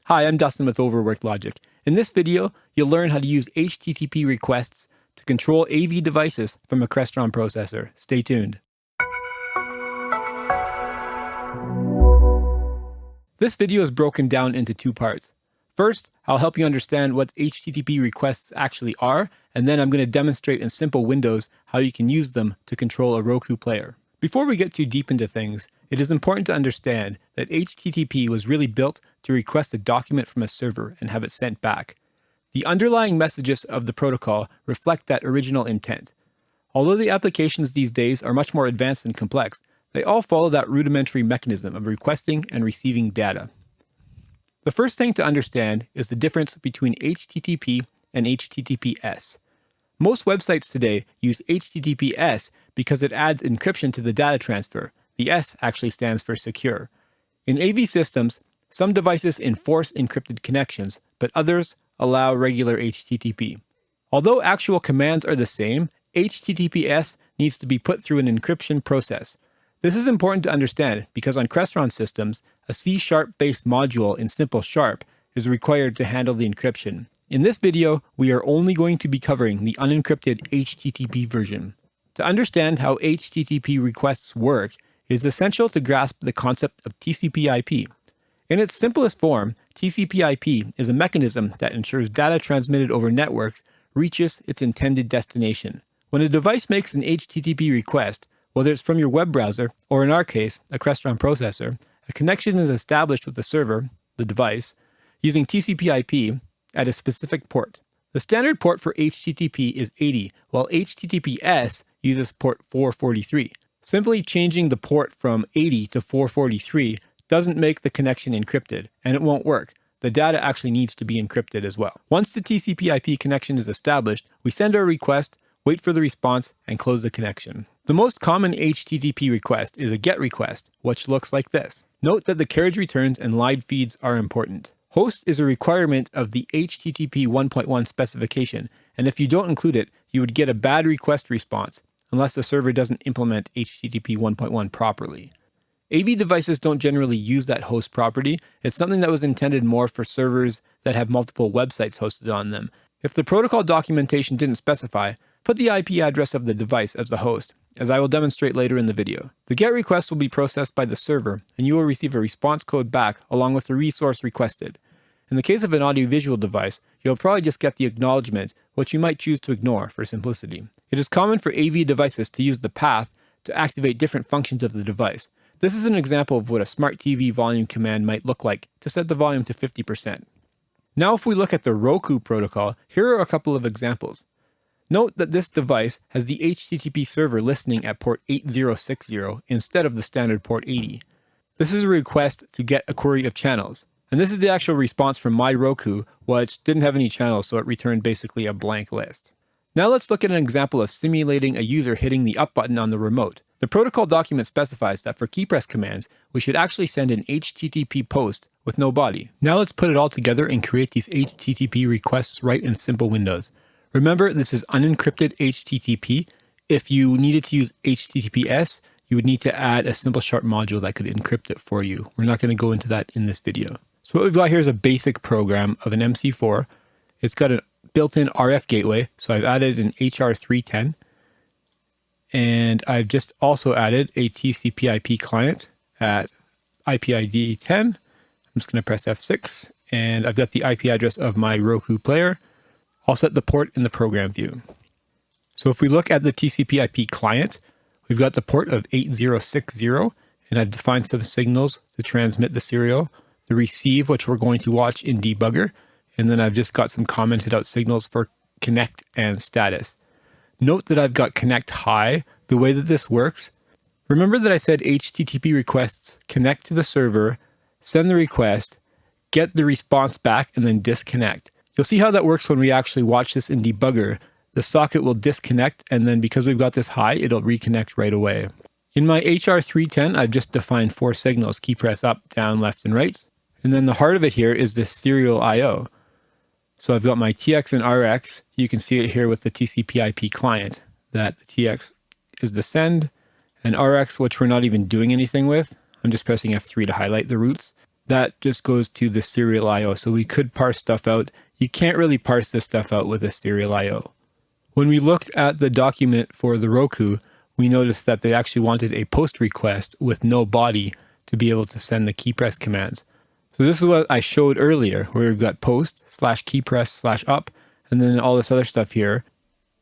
Hi, I'm Dustin with Overworked Logic. In this video, you'll learn how to use HTTP requests to control AV devices from a Crestron processor. Stay tuned. This video is broken down into two parts. First, I'll help you understand what HTTP requests actually are, and then I'm going to demonstrate in SIMPL Windows how you can use them to control a Roku player. Before we get too deep into things, it is important to understand that HTTP was really built to request a document from a server and have it sent back. The underlying messages of the protocol reflect that original intent. Although the applications these days are much more advanced and complex, they all follow that rudimentary mechanism of requesting and receiving data. The first thing to understand is the difference between HTTP and HTTPS. Most websites today use HTTPS because it adds encryption to the data transfer. The S actually stands for secure. In AV systems, some devices enforce encrypted connections, but others allow regular HTTP. Although actual commands are the same, HTTPS needs to be put through an encryption process. This is important to understand because on Crestron systems, a C# based module in Simple Sharp is required to handle the encryption. In this video, we are only going to be covering the unencrypted HTTP version. To understand how HTTP requests work, it is essential to grasp the concept of TCP/IP. In its simplest form, TCP/IP is a mechanism that ensures data transmitted over networks reaches its intended destination. When a device makes an HTTP request, whether it's from your web browser, or in our case, a Crestron processor, a connection is established with the server, the device, using TCP/IP at a specific port. The standard port for HTTP is 80, while HTTPS uses port 443. Simply changing the port from 80 to 443 doesn't make the connection encrypted, and it won't work. The data actually needs to be encrypted as well. Once the TCP/IP connection is established, we send our request, wait for the response, and close the connection. The most common HTTP request is a GET request, which looks like this. Note that the carriage returns and live feeds are important. Host is a requirement of the HTTP 1.1 specification, and if you don't include it, you would get a bad request response, unless the server doesn't implement HTTP 1.1 properly. AV devices don't generally use that host property. It's something that was intended more for servers that have multiple websites hosted on them. If the protocol documentation didn't specify, put the IP address of the device as the host, as I will demonstrate later in the video. The GET request will be processed by the server, and you will receive a response code back along with the resource requested. In the case of an audiovisual device, you'll probably just get the acknowledgement, which you might choose to ignore for simplicity. It is common for AV devices to use the path to activate different functions of the device. This is an example of what a smart TV volume command might look like to set the volume to 50%. Now if we look at the Roku protocol, here are a couple of examples. Note that this device has the HTTP server listening at port 8060 instead of the standard port 80. This is a request to get a query of channels. And this is the actual response from my Roku, which didn't have any channels, so it returned basically a blank list. Now let's look at an example of simulating a user hitting the up button on the remote. The protocol document specifies that for key press commands, we should actually send an HTTP post with no body. Now let's put it all together and create these HTTP requests right in SIMPL Windows. Remember, this is unencrypted HTTP. If you needed to use HTTPS, you would need to add a Simple Sharp module that could encrypt it for you. We're not going to go into that in this video. So what we've got here is a basic program of an MC4. It's got a built-in RF gateway, so I've added an HR310. And I've just also added a TCP/IP client at IP ID 10. I'm just going to press F6, and I've got the IP address of my Roku player. I'll set the port in the program view. So if we look at the TCP/IP client, we've got the port of 8060, and I've defined some signals to transmit the serial, the receive, which we're going to watch in debugger, and then I've just got some commented out signals for connect and status. Note that I've got connect high. The way that this works, remember that I said HTTP requests connect to the server, send the request, get the response back, and then disconnect. You'll see how that works when we actually watch this in debugger. The socket will disconnect, and then because we've got this high, it'll reconnect right away. In my HR310, I've just defined 4 signals: key press up, down, left, and right. And then the heart of it here is this serial I/O. So I've got my TX and RX. You can see it here with the TCP/IP client, that the TX is the send, and RX, which we're not even doing anything with. I'm just pressing F3 to highlight the routes. that just goes to the serial I/O. So we could parse stuff out. You can't really parse this stuff out with a serial I/O. When we looked at the document for the Roku, we noticed that they actually wanted a post request with no body to be able to send the key press commands. So this is what I showed earlier, where we've got post / key press / up, and then all this other stuff here.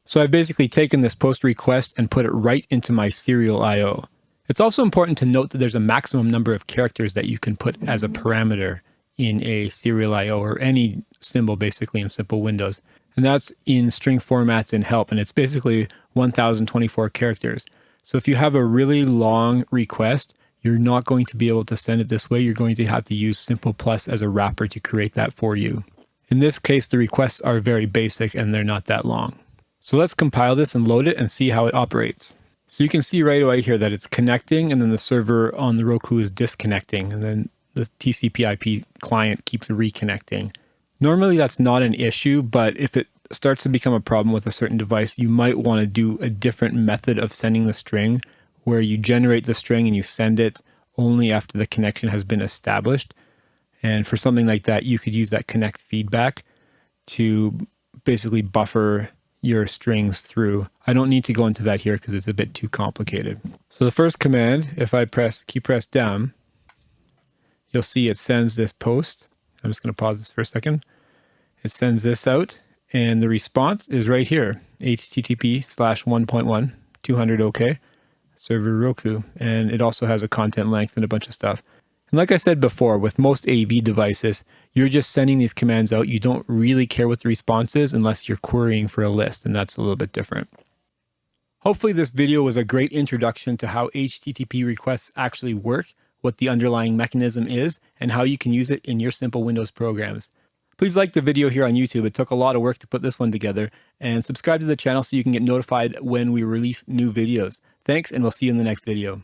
So I've basically taken this post request and put it right into my serial I/O. It's also important to note that there's a maximum number of characters that you can put as a parameter in a serial I/O, or any symbol basically in Simple Windows. And that's in string formats in help, and it's basically 1024 characters. So if you have a really long request, you're not going to be able to send it this way. You're going to have to use Simple Plus as a wrapper to create that for you. In this case, the requests are very basic and they're not that long. So let's compile this and load it and see how it operates. So you can see right away here that it's connecting, and then the server on the Roku is disconnecting, and then the TCP/IP client keeps reconnecting. Normally that's not an issue, but if it starts to become a problem with a certain device, you might want to do a different method of sending the string, where you generate the string and you send it only after the connection has been established. And for something like that, you could use that connect feedback to basically buffer your strings through. I don't need to go into that here because it's a bit too complicated. So the first command, if I key press down, you'll see it sends this post. I'm just going to pause this for a second. It sends this out, and the response is right here, http:/1.1 200 OK, server Roku, and it also has a content length and a bunch of stuff. And like I said before, with most AV devices, you're just sending these commands out. You don't really care what the response is unless you're querying for a list, and that's a little bit different. Hopefully this video was a great introduction to how HTTP requests actually work, what the underlying mechanism is, and how you can use it in your Simple Windows programs. Please like the video here on YouTube. It took a lot of work to put this one together, and subscribe to the channel so you can get notified when we release new videos. Thanks, and we'll see you in the next video.